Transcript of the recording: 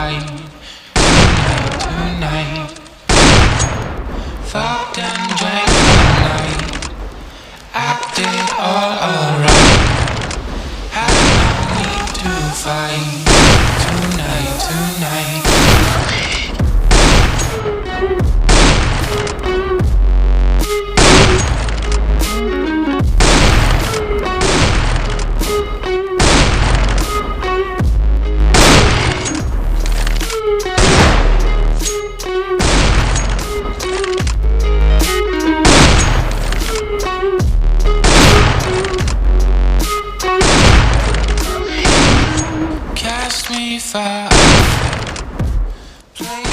fight tonight, tonight. Fucked and drank all night, acted all alright. Had no need to fight tonight, tonight. Cast me far, play